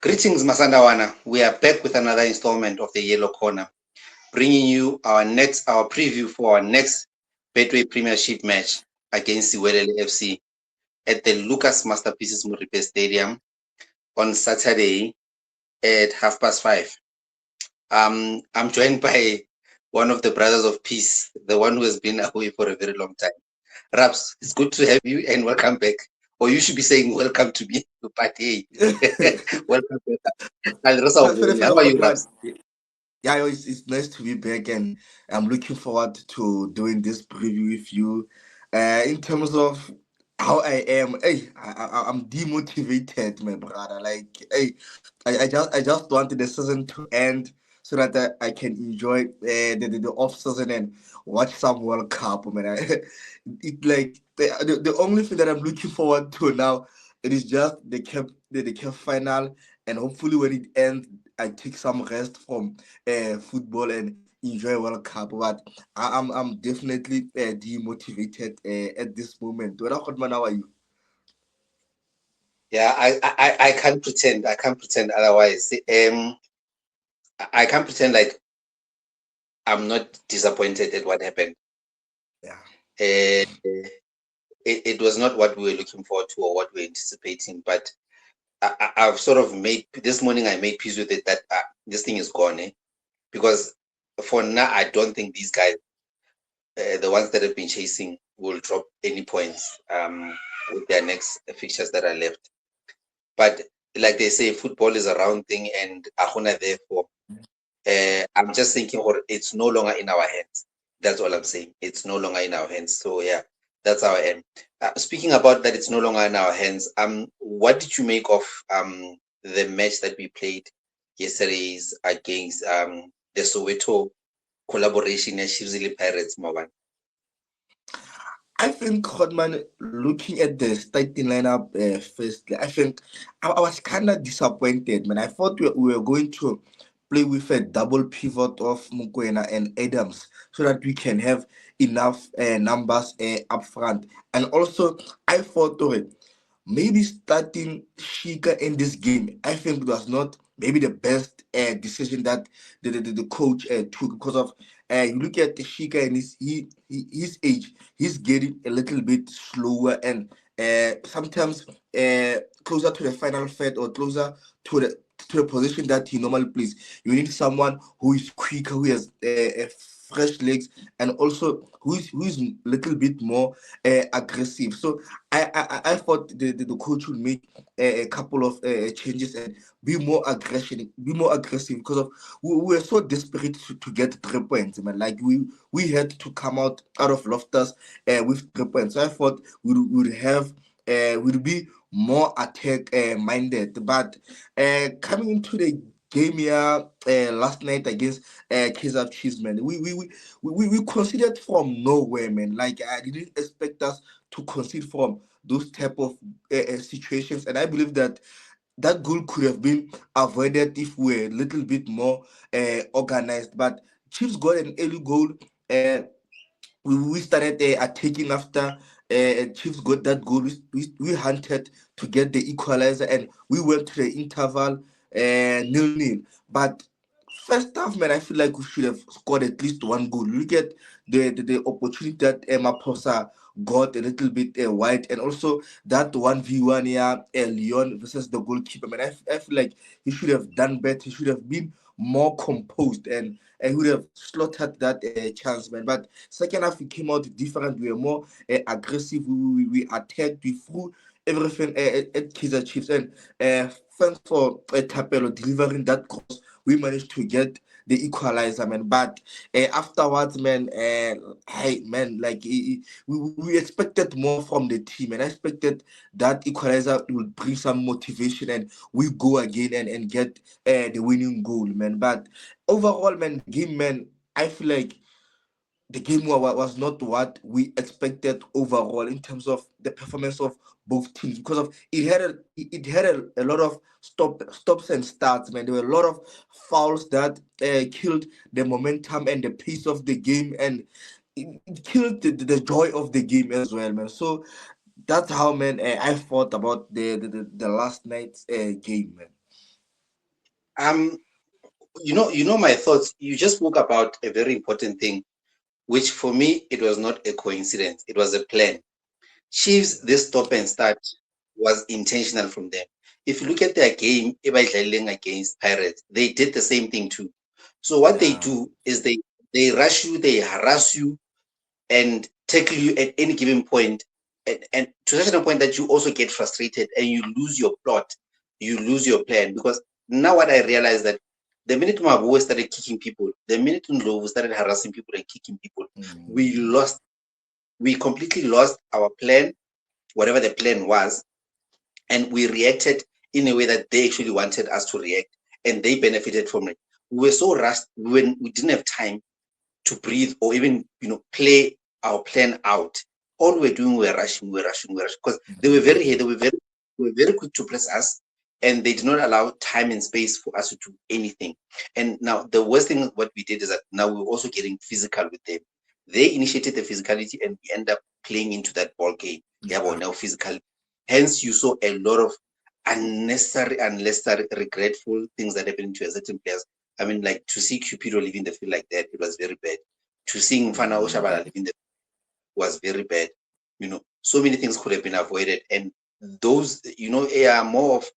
Greetings, Masandawana. We are back with another installment of the Yellow Corner, bringing you our preview for our next Betway Premiership match against Siwelele FC at the Lucas Masterpieces Muripe Stadium on Saturday at 5:30. I'm joined by one of the brothers of peace, the one who has been away for a very long time. Raps, it's good to have you and welcome back. Or you should be saying welcome to me, but hey, welcome back. How are you, Raps? Yeah, it's nice to be back, and I'm looking forward to doing this preview with you. In terms of how I am, hey, I'm demotivated, my brother. Like, hey, I just wanted the season to end so that I can enjoy the off season and watch some World Cup. Man, it like the only thing that I'm looking forward to now it is just the cup final, and hopefully when it ends, I take some rest from football and enjoy World Cup. But I'm definitely demotivated at this moment. How are you? Yeah, I can't pretend. I can't pretend otherwise. I can't pretend like I'm not disappointed at what happened. Yeah. Uh, it was not what we were looking forward to or what we were anticipating. But I've sort of made this morning. I made peace with it that this thing is gone. Because for now, I don't think these guys, the ones that have been chasing, will drop any points with their next fixtures that are left. But like they say, football is a round thing, and Ahuna therefore. I'm just thinking, or it's no longer in our hands. That's all I'm saying. It's no longer in our hands. So yeah, that's how I am. Speaking about that, it's no longer in our hands. What did you make of the match that we played yesterday's against the Soweto collaboration at Shizili Pirates, Mawan? I think Hodman, looking at the starting lineup firstly, I think I was kind of disappointed, man. I thought we were going to play with a double pivot of Mukwena and Adams so that we can have enough numbers up front. And also, I thought, maybe starting Shika in this game, I think it was not maybe the best decision that the coach took because of you look at the Shika and his age, he's getting a little bit slower and sometimes closer to the final third or closer to the position that he normally plays. You need someone who is quicker, who has fresh legs, and also who is a little bit more aggressive. So I thought the coach would make a couple of changes and be more aggressive because of we were so desperate to get 3 points. Man. Like we had to come out of Loftus with 3 points. So I thought we would have would be more attack minded. But coming into the game here last night against Kaizer Chiefs, man, we considered from nowhere, man. Like I didn't expect us to concede from those type of situations, and I believe that that goal could have been avoided if we were a little bit more organized. But Chiefs got an early goal. Uh, we started attacking after Chiefs got that goal. We hunted to get the equalizer and we went to the interval 0-0. But first half, man, I feel like we should have scored at least one goal. Look at the opportunity that Emma Posa got a little bit wide, and also that 1v1 here, Leon versus the goalkeeper. Man, I feel like he should have done better. He should have been more composed and he would have slaughtered that chance, man. But second half, we came out different. We were more aggressive. We attacked. We threw everything at Kaizer Chiefs. And thanks for Tapelo delivering that cross. We managed to get the equalizer, man. But afterwards, man, hey, man, like we expected more from the team, and I expected that equalizer would bring some motivation, and we go again and get the winning goal, man. But overall, man, the game, man, I feel like the game was not what we expected overall in terms of the performance of both teams because of it had a lot of stops and starts, man. There were a lot of fouls that killed the momentum and the pace of the game, and it killed the joy of the game as well, man. So that's how, man, I thought about the last night's game, man. Um, you know my thoughts. You just spoke about a very important thing, which for me it was not a coincidence. It was a plan. Chiefs, this stop and start was intentional from them. If you look at their game, against Pirates, they did the same thing too. So what they Yeah. do is they rush you, they harass you, and tackle you at any given point, and to such a point that you also get frustrated and you lose your plot, you lose your plan. Because now what I realized that the minute Mabu started kicking people, the minute Ndlovu started harassing people and kicking people, we Mm. lost, we completely lost our plan, whatever the plan was, and we reacted in a way that they actually wanted us to react, and they benefited from it. We were so rushed when we didn't have time to breathe or even play our plan out. All we were doing, we were rushing, because they were very quick to press us, and they did not allow time and space for us to do anything. And now the worst thing what we did is that now we were also getting physical with them. They initiated the physicality, and we end up playing into that ball game. Yeah, well, Yeah. now physical. Hence, you saw a lot of unnecessary, regretful things that happened to a certain players. I mean, like to see Cupido leaving the field like that, it was very bad. To see Mfana Oshabala leaving the field was very bad. So many things could have been avoided. And those, are more of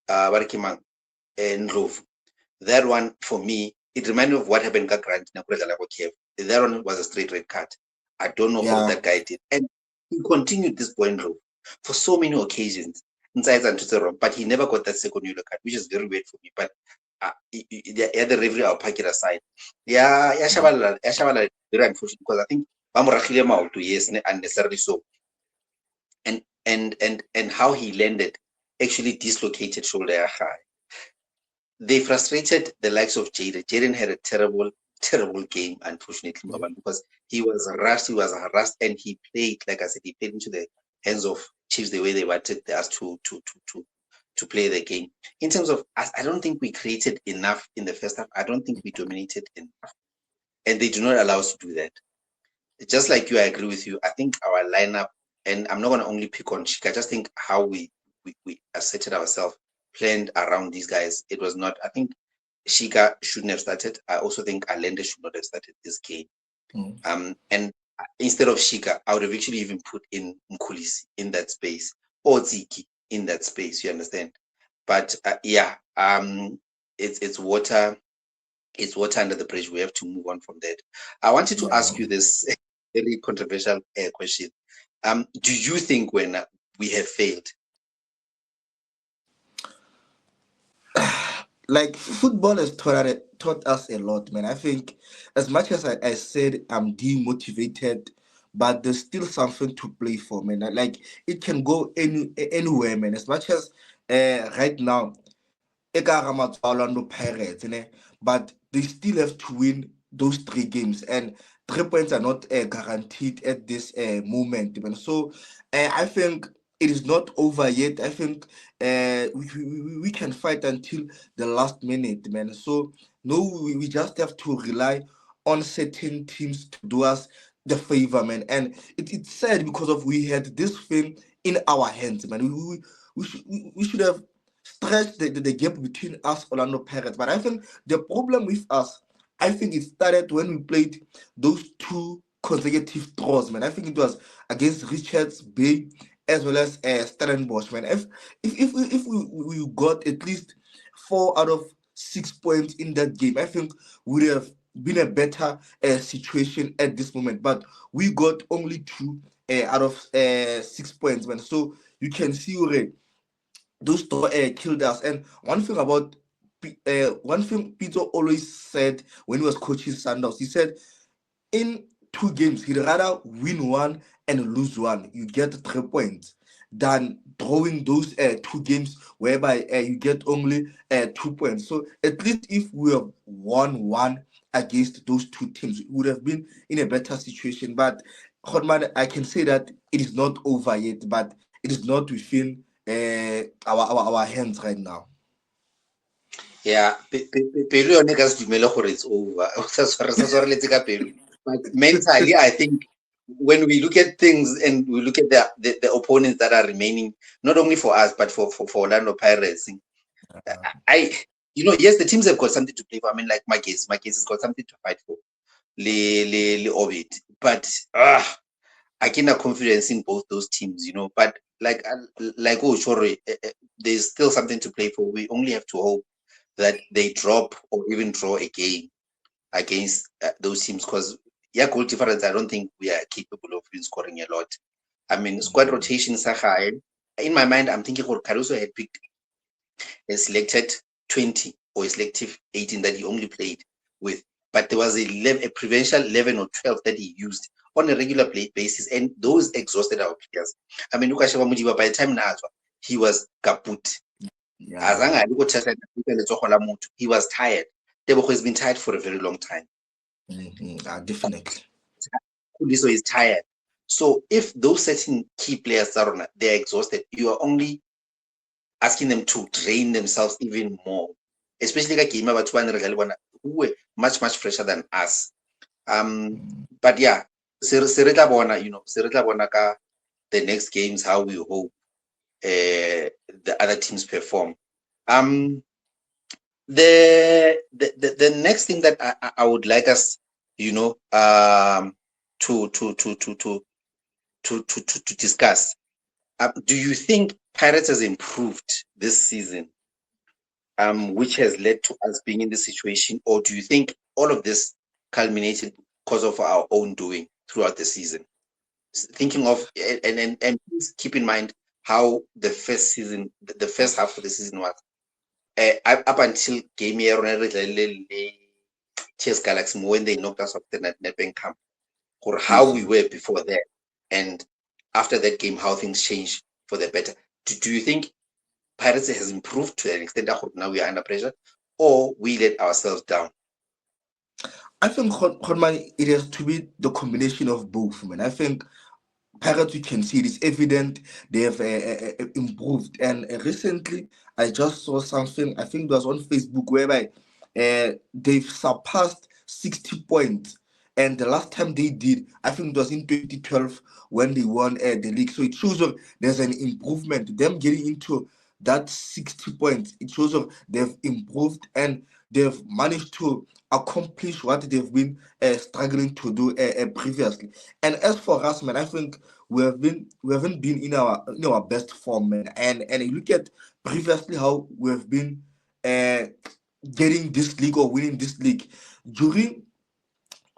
Barikimang and Ndlovu. That one, for me, it reminded me of what happened to Grant Nakuredala Kiev. That one was a straight red card. I don't know how Yeah. that guy did. And he continued this point Ndlovu for so many occasions. But he never got that second yellow card, which is very weird for me. But the other referee, I'll pack it aside. Yeah, Shabalala, very unfortunate because I think Bamurachile Mautu, yes, unnecessarily so. And how he landed actually dislocated shoulder high. They frustrated the likes of Jaden. Jaden had a terrible game, unfortunately, because he was harassed, and he played, like I said, he played into the hands of Chiefs the way they wanted us to play the game. In terms of us, I don't think we created enough in the first half. I don't think we dominated enough, and they do not allow us to do that. Just like you, I agree with you. I think our lineup, and I'm not going to only pick on Shika, I just think how we asserted ourselves, planned around these guys. It was not, I think Shika shouldn't have started. I also think Allende should not have started this game. And instead of Shika, I would have actually even put in Mkulisi in that space, or Ziki in that space. You understand? But it's water. It's water under the bridge. We have to move on from that. I wanted to ask you this very controversial question. Do you think when we have failed? Like football has taught us a lot, man. I think as much as I said I'm demotivated, but there's still something to play for, man. Like it can go anywhere, man. As much as right now, Orlando Pirates, but they still have to win those 3 games, and 3 points are not guaranteed at this moment. Man. So I think it is not over yet. I think we can fight until the last minute, man. So no, we just have to rely on certain teams to do us the favor, man. And it's sad because of we had this thing in our hands, man. We should have stretch the gap between us, Orlando Pirates. But I think the problem with us, I think it started when we played those 2 consecutive draws, man. I think it was against Richards Bay as well as Stellenbosch, man. If we got at least 4 out of 6 points in that game, I think we would have been a better situation at this moment. But we got only 2 out of 6 points, man. So you can see already those two killed us. And one thing Peter always said when he was coaching Sundowns, he said in 2 games he'd rather win one and lose one. You get 3 points than drawing those 2 games whereby you get only 2 points. So at least if we have won one against those 2 teams, we would have been in a better situation. But Hotman, I can say that it is not over yet, but it is not within our hands right now. Yeah, pelo yone ka se dumele gore it's over. Sa tshwareletse ka pelo. But mentally, I think when we look at things and we look at the opponents that are remaining, not only for us but for Orlando Pirates, I yes, the teams have got something to play for. I mean, like my case has got something to fight for. Le Orbit. But I can have confidence in both those teams, But like Chore, there's still something to play for. We only have to hope that they drop or even draw a game against those teams, because goal difference, I don't think we are capable of scoring a lot. I mean, squad rotations are high. In my mind, I'm thinking Caruso had picked a selected 20 or a selective 18 that he only played with, but there was a provincial 11 or 12 that he used on a regular play basis, and those exhausted our players. I mean, by the time he was kaput. Yeah. He was tired. Tebogo has been tired for a very long time. Definitely. Kuliso is tired. So if those certain key players are they're exhausted, you are only asking them to drain themselves even more. Especially like game who were much fresher than us. But yeah, Sereta Bona ka the next games how we hope the other teams perform. The next thing that I would like us, to discuss. Do you think Pirates has improved this season, which has led to us being in this situation, or do you think all of this culminated because of our own doing throughout the season? Thinking of and please keep in mind how the first season, the first half of the season was. Up until game year Chess Galaxy when they knocked us off the Nedbank Cup, or how we were before that, and after that game, how things changed for the better. Do you think Pirates has improved to an extent that now we are under pressure, or we let ourselves down? I think it has to be the combination of both, man. I think Pirates, you can see it is evident they have improved. And recently, I just saw something, I think it was on Facebook, whereby they've surpassed 60 points. And the last time they did, I think it was in 2012 when they won the league. So it shows that there's an improvement. Them getting into that 60 points, it shows that they've improved and they've managed to accomplish what they've been struggling to do previously. And as for us, man, I think we haven't been in our best form, man. And you look at previously how we have been getting this league or winning this league during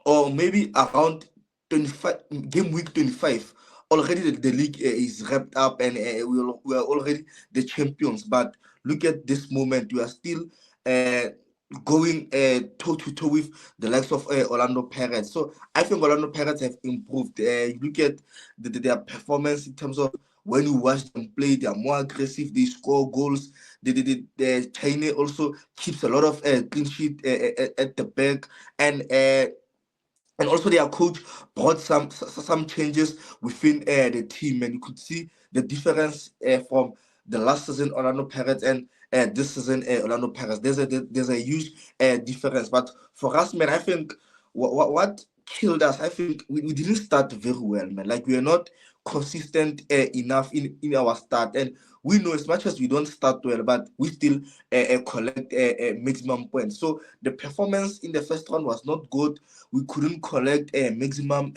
or maybe around 25 game week 25. Already the league is wrapped up and we are already the champions. But look at this moment, we are still going toe to toe with the likes of Orlando Pirates. So I think Orlando Pirates have improved. You look at their performance in terms of when you watch them play, they are more aggressive, they score goals. The China also keeps a lot of clean sheet at the back, and also their coach brought some changes within the team, and you could see the difference from the last season Orlando Pirates and this season Orlando Pirates. There's a huge difference. But for us, man, I think what killed us, I think we didn't start very well, man. Like we are not consistent enough in our start, and we know as much as we don't start well, but we still collect maximum points. So the performance in the first round was not good. We couldn't collect maximum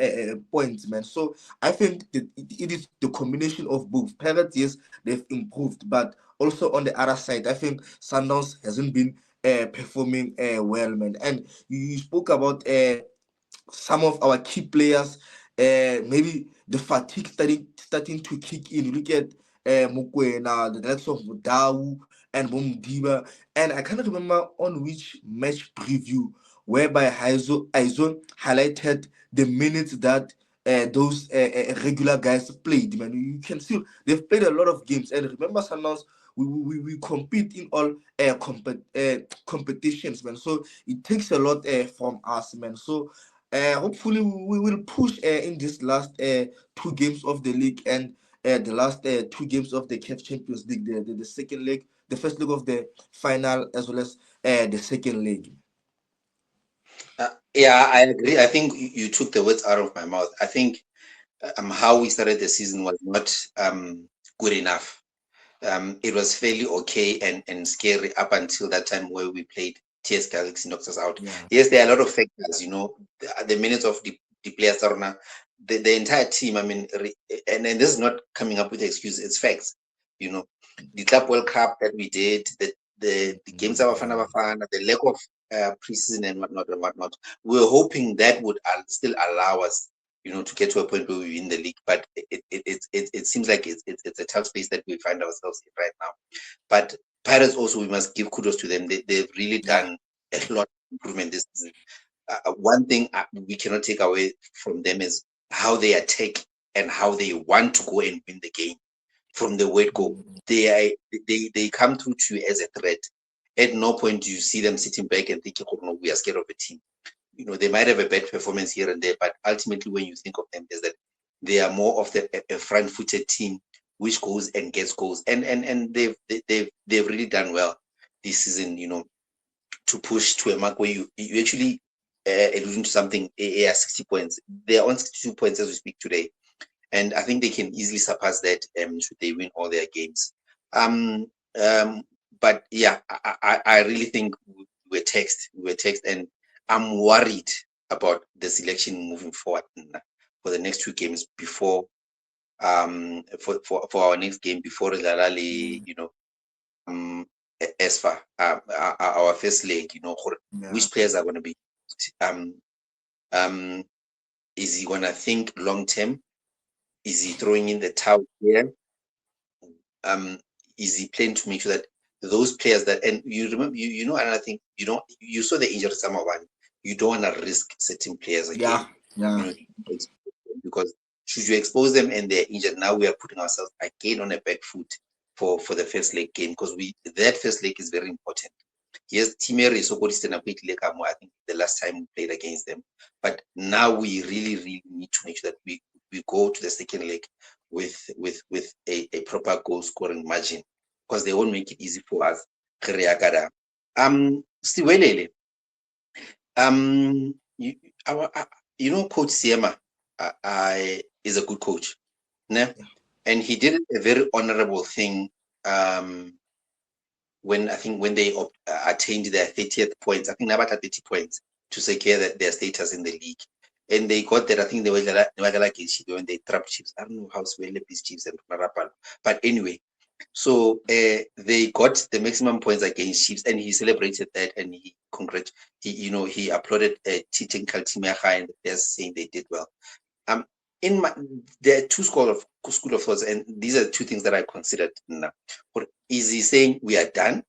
points, man. So I think that it is the combination of both. Pirates, yes, they've improved, but also on the other side, I think Sundowns hasn't been performing well, man. And you spoke about some of our key players, maybe the fatigue starting to kick in. Look at Mokoena, the likes of Dau and Bomdiba. And I can't remember on which match preview whereby Aizo highlighted the minutes that those regular guys played. Man, you can see they've played a lot of games. And remember, Sundowns, we compete in all competitions, man. So it takes a lot from us, man. So hopefully we will push in this last 2 games of the league and the last 2 games of the CAF Champions League, the second leg, the first leg of the final, as well as the second leg. Yeah, I agree. I think you took the words out of my mouth. I think how we started the season was not good enough. it was fairly okay and scary up until that time where we played TS Galaxy knocked us out. Yeah. Yes, there are a lot of factors, the minutes of the players are now, the entire team. I mean, and this is not coming up with excuses, it's facts. The Club World Cup that we did, the games of Bafana, the lack of preseason and whatnot. We were hoping that would still allow us, to get to a point where we win the league. But it seems like it's a tough space that we find ourselves in right now. But Pirates also, we must give kudos to them. They've really done a lot of improvement this season. One thing we cannot take away from them is how they attack and how they want to go and win the game from the word go. They come through to you as a threat. At no point do you see them sitting back and thinking, oh no, we are scared of a team. They might have a bad performance here and there, but ultimately when you think of them, is that they are more of a front-footed team which goes and gets goals. And they've really done well this season, to push to a mark where you actually alluding to something, 60 points. They are on 62 points as we speak today. And I think they can easily surpass that should they win all their games. But yeah, I really think we were taxed, and I'm worried about the selection moving forward for the next two games before for our next game before Lalali, ESFA, our first leg, which players are going to be is he going to think long term? Is he throwing in the towel here? Is he playing to make sure that those players that, and you remember, another thing, you saw the injury summer one, you don't want to risk certain players again. Yeah. Because should you expose them and they're injured, now we are putting ourselves again on a back foot for the first leg game, because that first leg is very important. Yes, Timere is I think the last time we played against them, but now we really, really need to make sure that we go to the second leg with a proper goal scoring margin, because they won't make it easy for us. Siwelele, Coach Siema is a good coach, né? And he did a very honorable thing when they attained their 30th points. I think about 30 points to secure their status in the league. And they got that. I think they were like when they trapped Chiefs. I don't know how Swele beats Chiefs and Rapal. But anyway, so they got the maximum points against Chiefs, and he celebrated that, and he applauded technical team and they're saying they did well. There are two school of thoughts, and these are two things that I considered now. Is he saying we are done?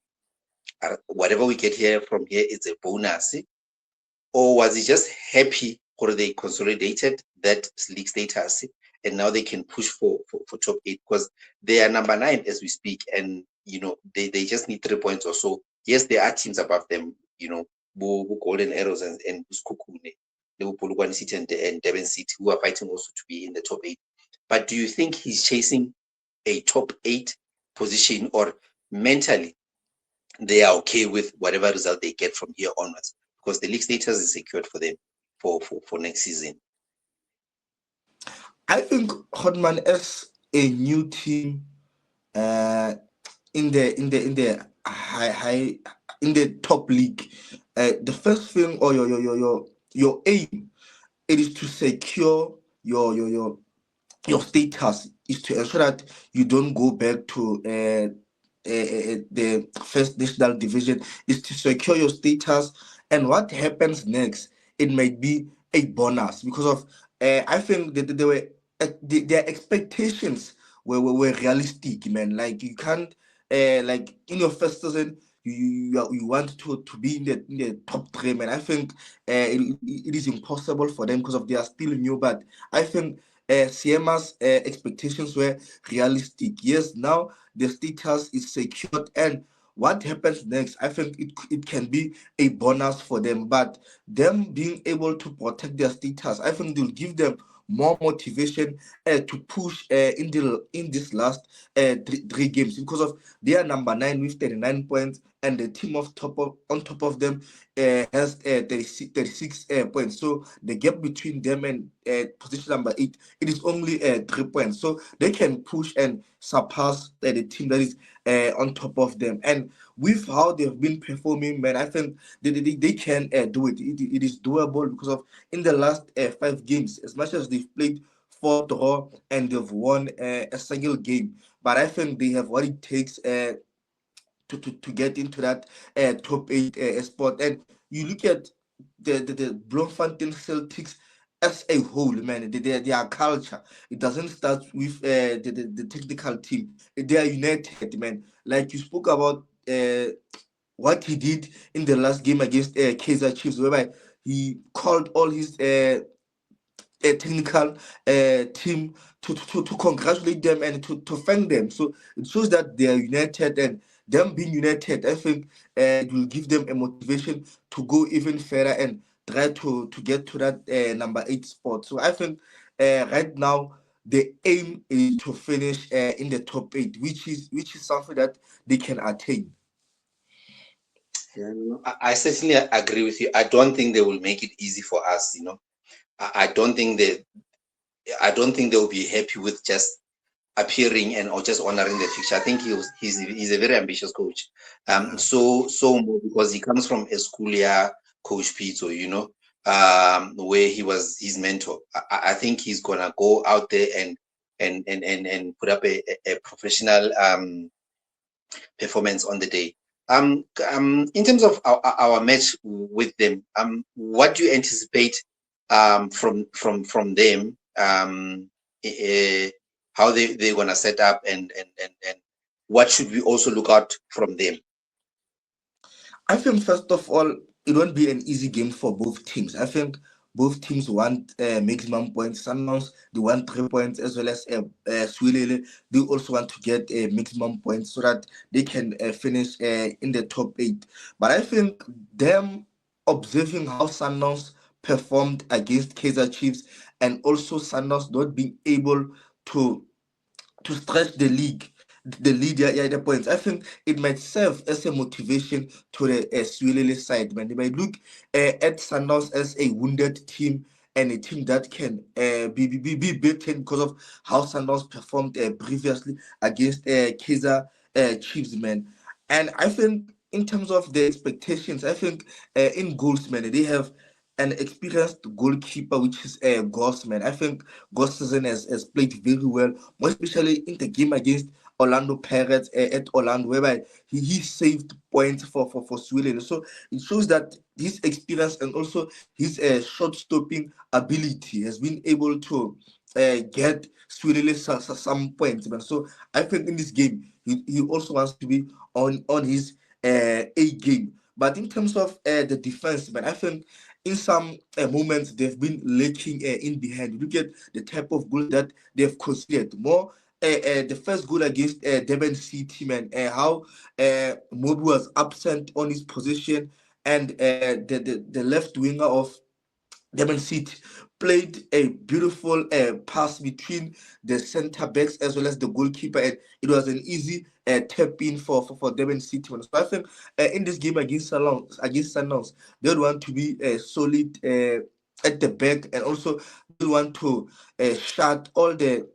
Whatever we get here from here is a bonus, or was he just happy or they consolidated that league status and now they can push for top 8, because they are number 9 as we speak, and they just need 3 points or so. Yes, there are teams above them, Golden Arrows and Skukune, Liverpool City and Devon City, who are fighting also to be in the top 8. But do you think he's chasing a top 8 position, or mentally they are okay with whatever result they get from here onwards, because the league status is secured for them for next season? I think Hotman, as a new team in the high in the top league, the first thing, or your aim, it is to secure your status, is to ensure that you don't go back to the first national division, is to secure your status. And what happens next, it might be a bonus, because of I think that their expectations were realistic, man. Like, you can't like in your first season you want to be in the top 3, man. I think it is impossible for them because of they are still new, but I think Siema's expectations were realistic. Yes, now the status is secured, and what happens next, I think it can be a bonus for them. But them being able to protect their status, I think they'll give them more motivation to push in this last three games, because of they are number 9 with 39 points, and the team on top of them has 36 points. So the gap between them and position number 8, it is only 3 points. So they can push and surpass the team that is on top of them. And with how they've been performing, man, I think they can do it. It is doable because of in the last 5 games, as much as they've played 4 draw and they've won a single game, but I think they have what it takes to get into that top 8 spot. And you look at the Bloemfontein Celtics as a whole, man, their culture, it doesn't start with the technical team. They are united, man. Like you spoke about what he did in the last game against Kaizer Chiefs, whereby he called all his technical team to congratulate them and to thank them. So it shows that they are united, and them being united, I think it will give them a motivation to go even further and try to get to that number 8 spot. So I think right now the aim is to finish in the top 8, which is something that they can attain. Yeah, I certainly agree with you. I don't think they will make it easy for us. I don't think they will be happy with just appearing and or just honoring the fixture. I think he's a very ambitious coach. So more because he comes from a school Coach Pito, where he was his mentor. I think he's gonna go out there and put up a professional performance on the day. In terms of our match with them, what do you anticipate from them? How they're gonna set up and what should we also look out from them? I think first of all, it won't be an easy game for both teams. I think both teams want maximum points. Sundowns, they want 3 points, as well as Swilele, they also want to get maximum points so that they can finish in the top 8. But I think them observing how Sundowns performed against Kaizer Chiefs, and also Sundowns not being able to stretch the lead, yeah, the points. I think it might serve as a motivation to the Swilele side, man. They might look at Sundowns as a wounded team and a team that can be beaten because of how Sundowns performed previously against Kaizer Chiefs, man. And I think in terms of the expectations, I think in goals, man, they have an experienced goalkeeper, which is Gossman. I think Gossman has played very well, more especially in the game against Orlando Pirates at Orlando, whereby he saved points for Sweden. So it shows that his experience and also his shot stopping ability has been able to get Sweden some points. Man. So I think in this game, he also wants to be on his A game. But in terms of the defense, man, I think in some moments they've been lacking in behind. Look at the type of goals that they've conceded. More the first goal against Durban City, man, how Mobu was absent on his position, and the left winger of Durban City played a beautiful pass between the centre backs as well as the goalkeeper, and it was an easy tap in for Durban City. So I think in this game against Sundowns, they would want to be solid at the back, and also they want to shut all the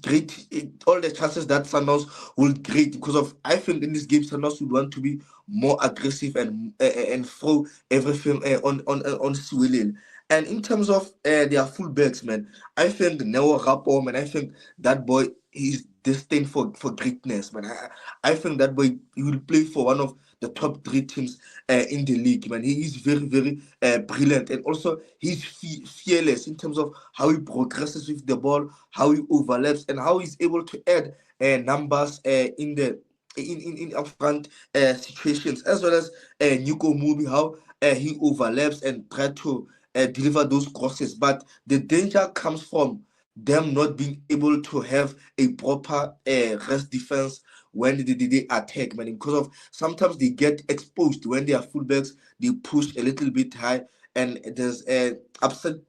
great all the chances that Sundowns will create, because of I think in this game Sundowns would want to be more aggressive and throw everything on Swillen. And in terms of their fullbacks, man, I think Neo Rapo, man, I think that boy is destined for greatness, man. I think that boy he will play for one of the top 3 teams in the league, man. He is very, very brilliant, and also he's fearless in terms of how he progresses with the ball, how he overlaps, and how he's able to add numbers in the in upfront situations, as well as Nico Mubi, how he overlaps and try to deliver those crosses. But the danger comes from them not being able to have a proper rest defense when they attack, man. Because of sometimes they get exposed when they are fullbacks, they push a little bit high, and there's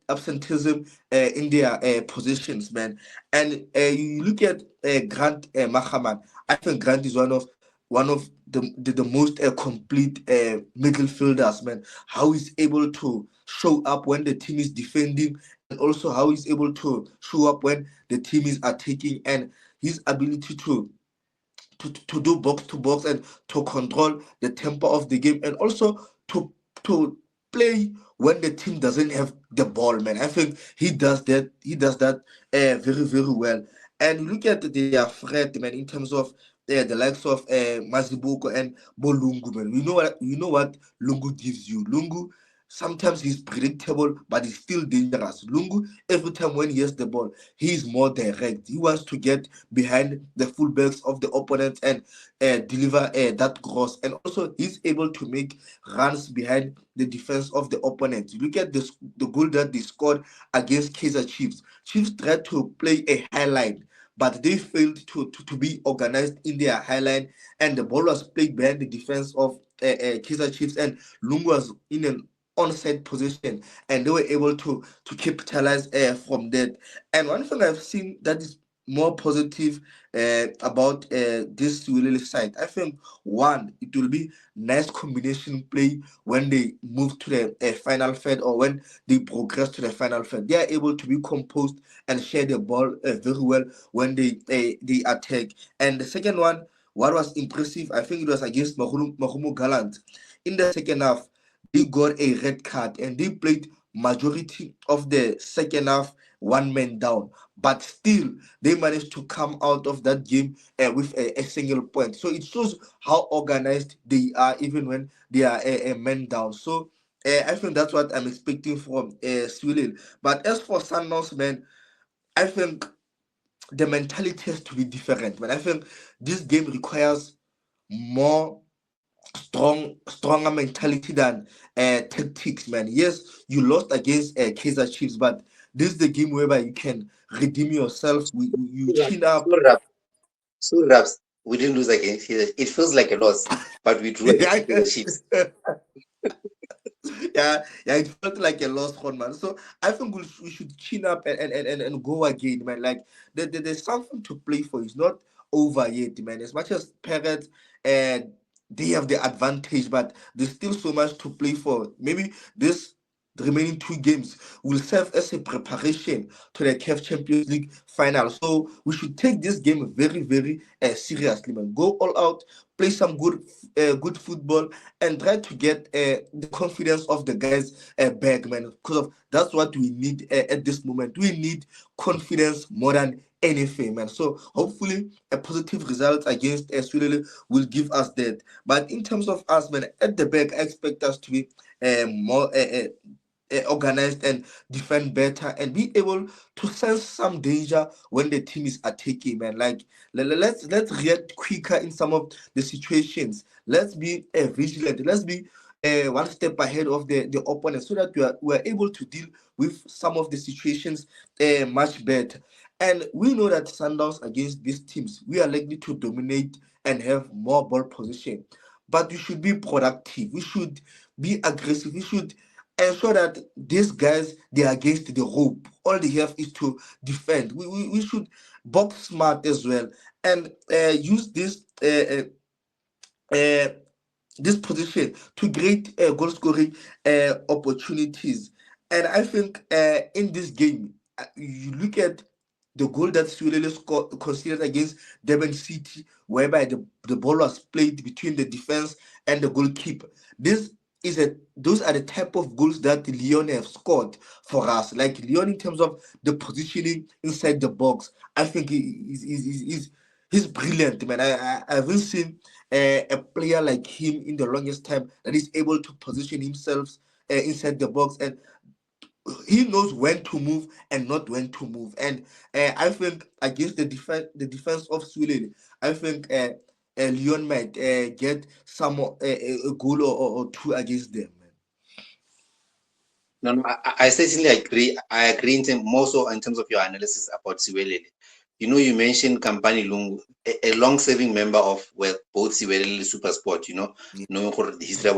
absenteeism in their positions, man. And you look at Grant Mahaman. I think Grant is one of one of the most complete midfielders, man. How he's able to show up when the team is defending, and also how he's able to show up when the team is attacking, and his ability to do box to box and to control the tempo of the game, and also to play when the team doesn't have the ball, man. I think he does that. He does that very very well. And look at their threat, man, in terms of the likes of Mazibuko and Bolungu, man. We know what Lungu gives you. Lungu, sometimes he's predictable, but he's still dangerous. Lungu, every time when he has the ball, he's more direct. He wants to get behind the fullbacks of the opponent and deliver that cross. And also, he's able to make runs behind the defense of the opponent. You look at the goal that they scored against Kaizer Chiefs. Chiefs tried to play a high line, but they failed to be organized in their high line, and the ball was played behind the defense of Kaizer Chiefs, and Lungu was in an onside position, and they were able to capitalize from that. And one thing I've seen that is more positive about this Willie side, I think one, it will be nice combination play when they move to the final third, or when they progress to the final third. They are able to be composed and share the ball very well when they attack. And the second one, what was impressive, I think it was against Mahumu Gallant. In the second half, they got a red card and they played majority of the second half one man down, but still they managed to come out of that game with a single point. So it shows how organized they are even when they are a man down. So I think that's what I'm expecting from Sweden. But as for Sundowns, man, I think the mentality has to be different. But I think this game requires more stronger mentality than tactics, man. Yes, you lost against Kaizer Chiefs, but this is the game whereby you can redeem yourself. You chin up. So Raps, so Raps, we didn't lose against here. It feels like a loss, but we drew against Yeah, the Chiefs. yeah, it felt like a lost one, man. So I think we should chin up and go again, man. Like there's something to play for. It's not over yet, man. As much as Pirates, they have the advantage, but there's still so much to play for. Maybe this the remaining two games will serve as a preparation to the CAF Champions League final. So we should take this game very, very seriously, man. Go all out, play some good football, and try to get the confidence of the guys back, man. Because of that's what we need at this moment. We need confidence more than anything, man. So hopefully a positive result against Sweden will give us that. But in terms of us, man, at the back, I expect us to be more organized and defend better and be able to sense some danger when the team is attacking, man. Like let's react quicker in some of the situations. Let's be vigilant. Let's be one step ahead of the opponent, so that we are able to deal with some of the situations much better. And we know that Sundowns against these teams, we are likely to dominate and have more ball position. But we should be productive. We should be aggressive. We should ensure that these guys, they are against the rope. All they have is to defend. We should box smart as well, and use uh, this position to create goal scoring opportunities. And I think in this game, you look at the goal that Sweden considered against Durban City, whereby the ball was played between the defense and the goalkeeper. This is a those are the type of goals that Leon have scored for us. Like Leon, in terms of the positioning inside the box, I think he's brilliant, man. I haven't seen a player like him in the longest time that is able to position himself inside the box, and he knows when to move and not when to move. And I think against the defense of Sweden, I think Leon might get some a goal or two against them. No, no, I certainly agree. I agree more so in terms of your analysis about Siwelele. You mentioned Kampani Lungu, a long-serving member of both Siwelele Super Sport. Yeah. The history of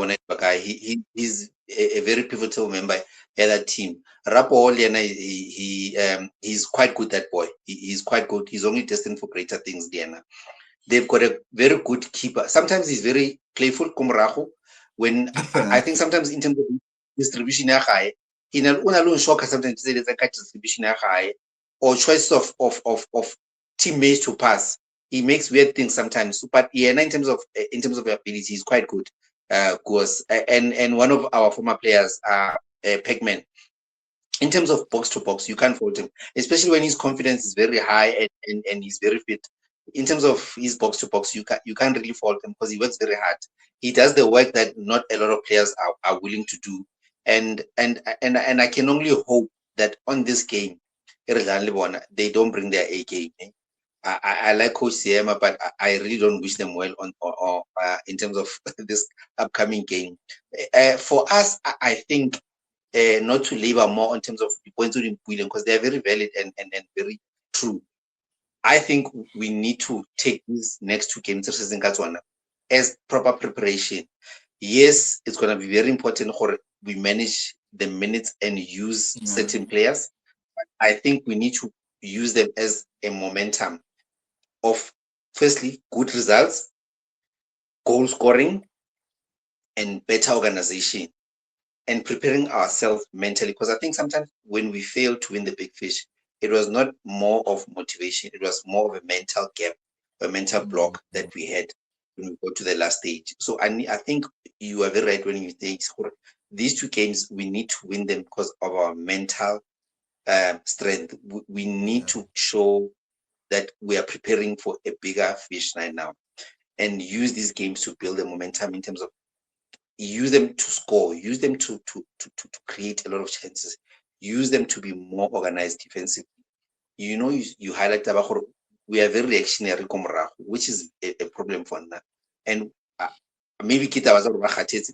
he's a very pivotal member of that team. Rapo Oliana, he's quite good. That boy, he's quite good. He's only destined for greater things, Diana. they've got a very good keeper. Sometimes he's very playful, Kumrahu. When I think sometimes in terms of distribution, in an unalone shocker sometimes say there's a distribution or choice of teammates to pass. He makes weird things sometimes, but yeah, in terms of ability, he's quite good. And one of our former players, Pegman. In terms of box to box, you can't fault him, especially when his confidence is very high and he's very fit. In terms of his box to box, you can't really fault him because he works very hard. He does the work that not a lot of players are willing to do, and I can only hope that on this game, they don't bring their A game. I like Coach Siema, but I really don't wish them well in terms of this upcoming game. For us, I think not to labor more in terms of the points because they are very valid and very true. I think we need to take these next two games as proper preparation. Yes, it's going to be very important for we manage the minutes and use certain players. I think we need to use them as a momentum of, firstly, good results, goal scoring, and better organization, and preparing ourselves mentally. Because I think sometimes when we fail to win the big fish, it was not more of motivation, it was more of a mental gap, a mental block that we had when we go to the last stage. So I think you are very right when you say these two games, we need to win them because of our mental strength. We need to show that we are preparing for a bigger fish right now and use these games to build the momentum in terms of use them to score, use them to create a lot of chances, use them to be more organized defensively. You highlight Tabakoro, we are very reactionary, which is a problem for now. And maybe Kita was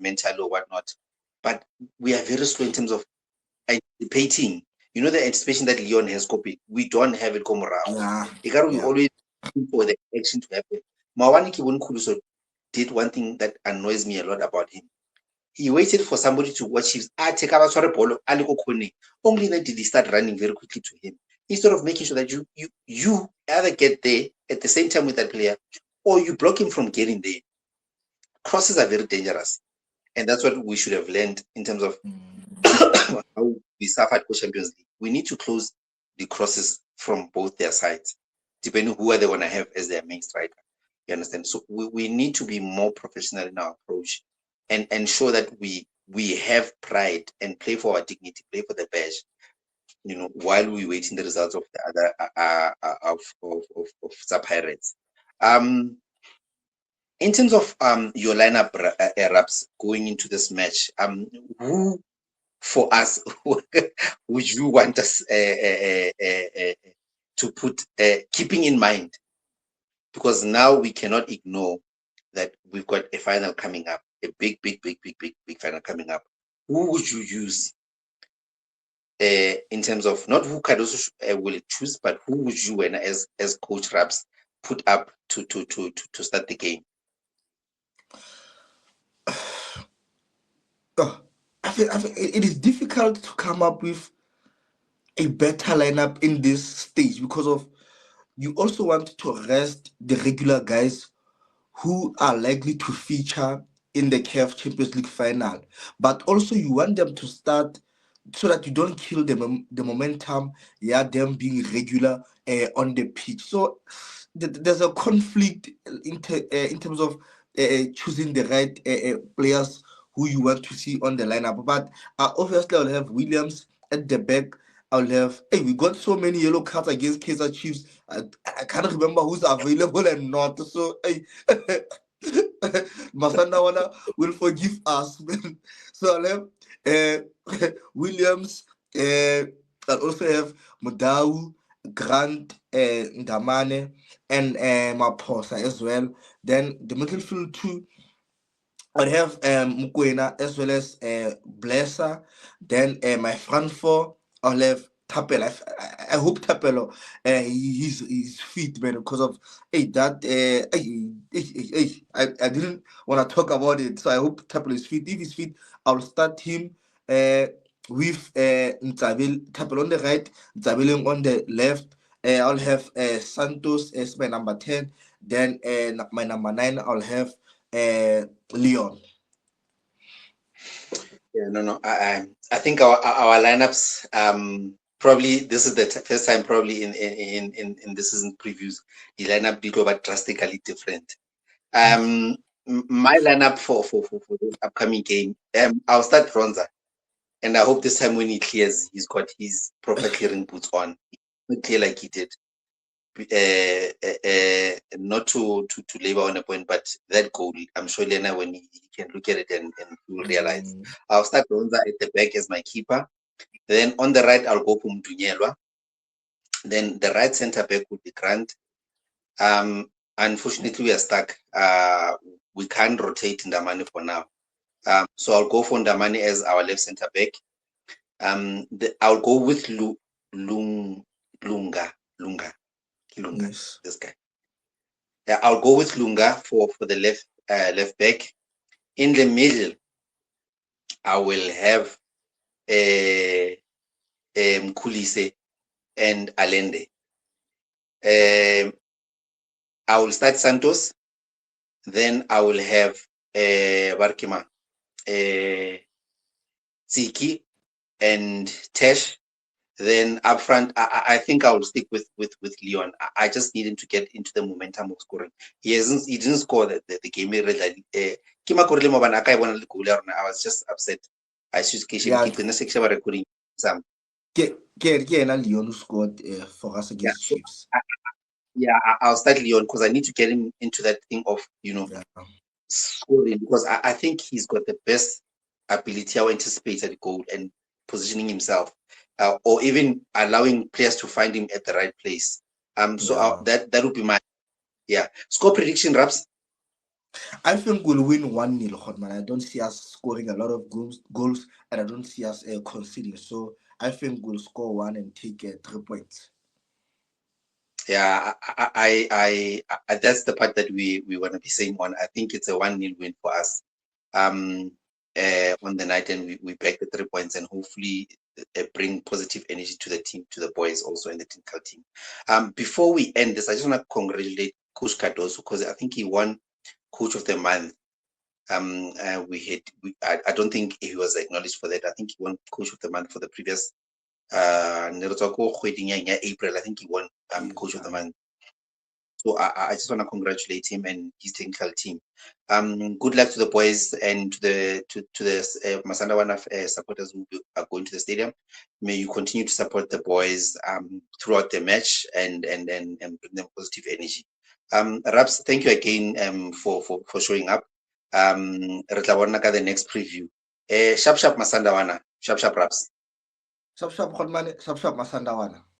mental or whatnot, but we are very slow in terms of anticipating. You know, the anticipation that Leon has copied, we don't have it. We always looking for the action to happen. Mawani Kibun Kuluso did one thing that annoys me a lot about him. He waited for somebody to watch his take ball. Only then did he start running very quickly to him. Instead of making sure that you either get there at the same time with that player or you block him from getting there. Crosses are very dangerous. And that's what we should have learned in terms of how we suffered for Champions League. We need to close the crosses from both their sides, depending who are they going to have as their main striker. You understand? So we need to be more professional in our approach and ensure that we have pride and play for our dignity, play for the badge, while we waiting the results of the other of Pirates. In terms of your lineup Raps going into this match, who for us would you want us to put, keeping in mind, because now we cannot ignore that we've got a final coming up, a big final coming up. Who would you use in terms of not who Cardoso will choose, but who would you, as Coach Raps, put up to start the game? I think it is difficult to come up with a better lineup in this stage because of you also want to rest the regular guys who are likely to feature in the CAF Champions League final, but also you want them to start so that you don't kill the momentum, them being regular on the pitch. So there's a conflict in terms of choosing the right players who you want to see on the lineup. But obviously, I'll have Williams at the back. I'll have, we got so many yellow cards against Kaizer Chiefs. I can't remember who's available and not. So, Masandawana will forgive us. So I'll have Williams. I'll also have Mudau, Grant, Ndamane, and Maposa as well. Then the midfield too, I have Mukwena as well as Blesser. Then my front four, I'll have Tapelo. I hope Tapelo he's fit, man, because of I didn't want to talk about it, so I hope Tapelo is fit. If he's fit, I'll start him with Tapelo on the right, Ntsabeleng on the left. I'll have Santos as my number 10, Then my number 9, I'll have Leon. Yeah, no. I think our lineups. Probably this is the first time probably in this season previews the lineup did over drastically different. My lineup for the upcoming game. I'll start Bronzer, and I hope this time when he clears, he's got his proper clearing boots on. Not clear like he did. Not to labor on a point, but that goal, I'm sure Lena, when he can look at it and he will realize. I'll start Bronzer at the back as my keeper. Then on the right, I'll go for Mdunyelwa. Then the right center back would be Grant. Unfortunately, we are stuck. We can't rotate Ndamani for now. So I'll go for Ndamani as our left center back. I'll go with Lunga. Yes. This guy. Yeah, I'll go with Lunga for the left back. In the middle, I will have Mkhulise and Allende. I will start Santos. Then I will have Barkima, Tsiki, and Tesh. Then up front, I think I will stick with Leon. I just need him to get into the momentum of scoring. He didn't score the game. I was just upset. I should recording some. Leon who scored for us against Chiefs. I'll start Leon because I need to get him into that thing of scoring, because I think he's got the best ability to anticipate the goal and positioning himself, or even allowing players to find him at the right place. That would be my score prediction, Raps. I think we'll win 1-0, Hotman. I don't see us scoring a lot of goals, and I don't see us conceding. So I think we'll score 1 and take 3 points. Yeah, I that's the part that we want to be saying on. I think it's a 1-0 win for us on the night, and we back the 3 points, and hopefully bring positive energy to the team, to the boys also in the technical team. Before we end this, I just want to congratulate Coach Cardoso, because I think he won Coach of the Month. I don't think he was acknowledged for that. I think he won Coach of the Month for the previous April. I think he won Coach of the Month. So I just want to congratulate him and his technical team. Good luck to the boys and to the Masandawana supporters who are going to the stadium. May you continue to support the boys throughout the match and bring them positive energy. Raps, thank you again for showing up. The next preview. Sharp Masandawana, sharp Raps. Sharp Masandawana.